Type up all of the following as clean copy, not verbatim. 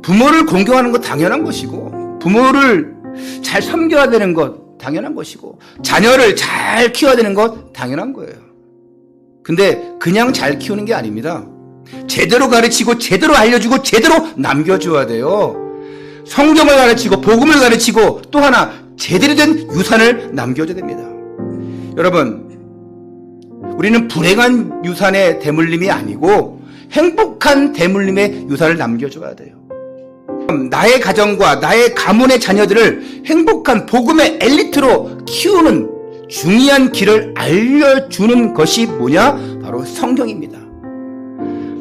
부모를 공경하는 것 당연한 것이고, 부모를 잘 섬겨야 되는 것 당연한 것이고, 자녀를 잘 키워야 되는 것 당연한 거예요. 근데 그냥 잘 키우는 게 아닙니다. 제대로 가르치고 제대로 알려주고 제대로 남겨줘야 돼요. 성경을 가르치고 복음을 가르치고 또 하나 제대로 된 유산을 남겨줘야 됩니다. 여러분, 우리는 불행한 유산의 대물림이 아니고 행복한 대물림의 유산을 남겨줘야 돼요. 나의 가정과 나의 가문의 자녀들을 행복한 복음의 엘리트로 키우는 중요한 길을 알려주는 것이 뭐냐? 바로 성경입니다.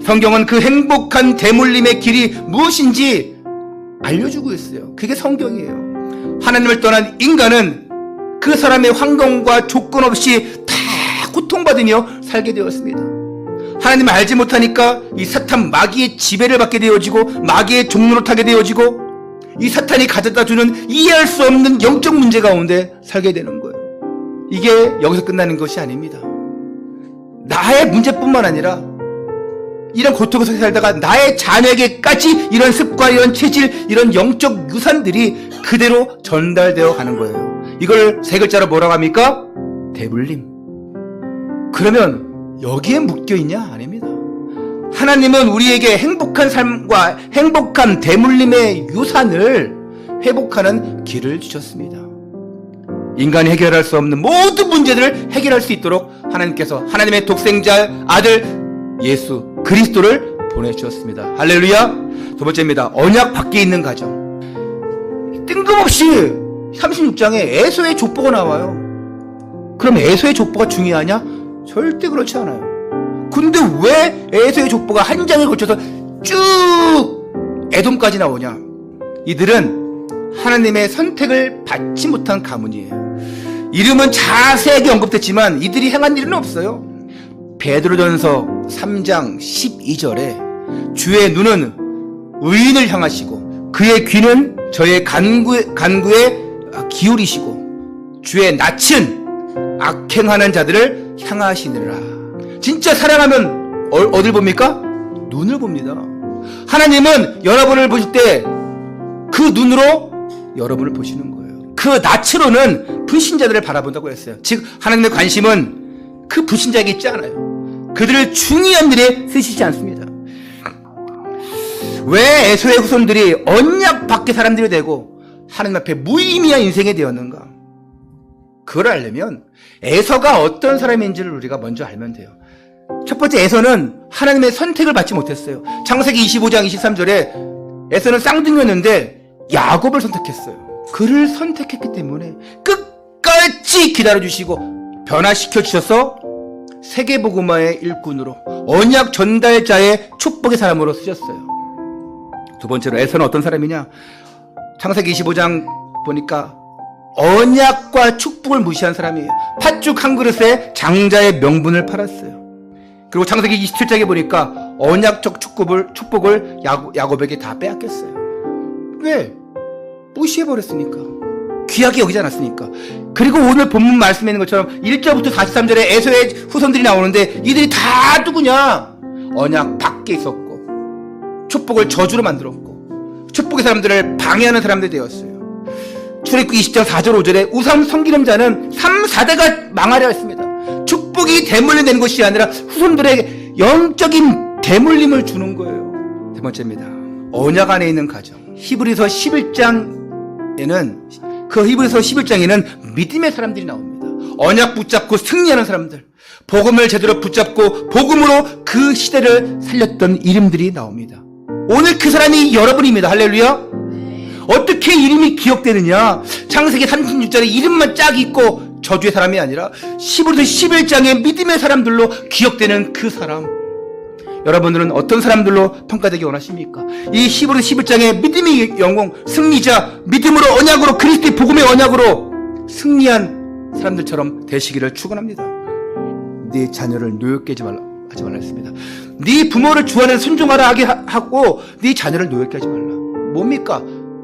성경은 그 행복한 대물림의 길이 무엇인지 알려주고 있어요. 그게 성경이에요. 하나님을 떠난 인간은 그 사람의 환경과 조건 없이 다 고통받으며 살게 되었습니다. 하나님을 알지 못하니까 이 사탄 마귀의 지배를 받게 되어지고 마귀의 종로로 타게 되어지고 이 사탄이 가져다주는 이해할 수 없는 영적 문제 가운데 살게 되는 거예요. 이게 여기서 끝나는 것이 아닙니다. 나의 문제뿐만 아니라 이런 고통에서 살다가 나의 자녀에게까지 이런 습관, 이런 체질, 이런 영적 유산들이 그대로 전달되어 가는 거예요. 이걸 세 글자로 뭐라고 합니까? 대물림. 그러면 여기에 묶여있냐? 아닙니다. 하나님은 우리에게 행복한 삶과 행복한 대물림의 유산을 회복하는 길을 주셨습니다. 인간이 해결할 수 없는 모든 문제들을 해결할 수 있도록 하나님께서 하나님의 독생자 아들 예수 그리스도를 보내주셨습니다. 할렐루야. 두 번째입니다. 언약 밖에 있는 가정. 뜬금없이 36장에 에서의 족보가 나와요. 그럼 에서의 족보가 중요하냐? 절대 그렇지 않아요. 근데 왜 에서의 족보가 한 장에 걸쳐서 쭉 에돔까지 나오냐? 이들은 하나님의 선택을 받지 못한 가문이에요. 이름은 자세하게 언급됐지만 이들이 행한 일은 없어요. 베드로전서 3장 12절에 주의 눈은 의인을 향하시고 그의 귀는 저의 간구에 기울이시고 주의 낯은 악행하는 자들을 향하시느라. 진짜 사랑하면 어딜 봅니까? 눈을 봅니다. 하나님은 여러분을 보실 때 그 눈으로 여러분을 보시는 거예요. 그 낯으로는 불신자들을 바라본다고 했어요. 즉 하나님의 관심은 그 불신자에게 있지 않아요. 그들을 중요한 일에 쓰시지 않습니다. 왜 에서의 후손들이 언약 밖의 사람들이 되고 하나님 앞에 무의미한 인생이 되었는가? 그걸 알려면 에서가 어떤 사람인지를 우리가 먼저 알면 돼요. 첫 번째, 에서는 하나님의 선택을 받지 못했어요. 창세기 25장 23절에 에서는 쌍둥이였는데 야곱을 선택했어요. 그를 선택했기 때문에 끝까지 기다려주시고 변화시켜 주셔서 세계복음화의 일꾼으로 언약 전달자의 축복의 사람으로 쓰셨어요. 두 번째로 에서는 어떤 사람이냐? 창세기 25장 보니까 언약과 축복을 무시한 사람이에요. 팥죽 한 그릇에 장자의 명분을 팔았어요. 그리고 창세기 27장에 보니까 언약적 축복을 야곱에게 다 빼앗겼어요. 왜? 무시해버렸으니까. 귀하게 여기지 않았으니까. 그리고 오늘 본문 말씀에 있는 것처럼 1절부터 43절에 에서의 후손들이 나오는데 이들이 다 누구냐? 언약 밖에 있었고 축복을 저주로 만들었고 축복의 사람들을 방해하는 사람들이 되었어요. 출애굽기 20장 4절 5절에 우상 섬기는 자는 3, 4대가 망하려 했습니다. 축복이 대물림되는 것이 아니라 후손들에게 영적인 대물림을 주는 거예요. 세 번째입니다. 언약 안에 있는 가정. 히브리서 11장에는 그 히브리서 11장에는 믿음의 사람들이 나옵니다. 언약 붙잡고 승리하는 사람들, 복음을 제대로 붙잡고 복음으로 그 시대를 살렸던 이름들이 나옵니다. 오늘 그 사람이 여러분입니다. 할렐루야. 어떻게 이름이 기억되느냐? 창세기 36장에 이름만 쫙 있고 저주의 사람이 아니라 히브리서 11장의 믿음의 사람들로 기억되는 그 사람. 여러분들은 어떤 사람들로 평가되기 원하십니까? 이 히브리서 11장의 믿음의 영웅, 승리자, 믿음으로 언약으로 그리스도의 복음의 언약으로 승리한 사람들처럼 되시기를 축원합니다. 네 자녀를 노엽게 하지 말라 했습니다. 네 부모를 주 안에 순종하라 하게 하고 네 자녀를 노엽게 하지 말라. 뭡니까?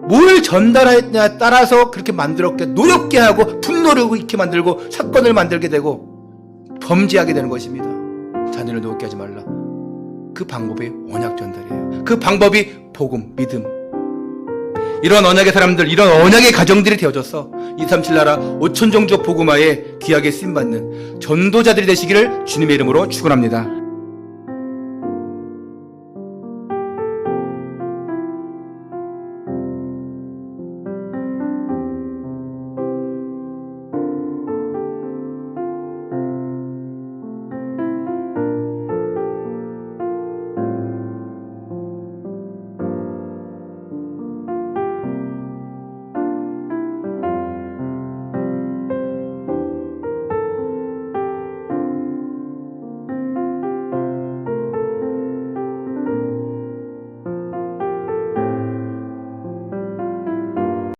뭘 전달하느냐에 따라서 그렇게 만들었게 노엽게 하고 분노를 일으키게 만들고 사건을 만들게 되고 범죄하게 되는 것입니다. 자녀를 노엽게 하지 말라. 그 방법이 언약 전달이에요. 그 방법이 복음, 믿음, 이런 언약의 사람들, 이런 언약의 가정들이 되어져서 237 나라 5천 종족 복음화에 귀하게 쓰임받는 전도자들이 되시기를 주님의 이름으로 축원합니다.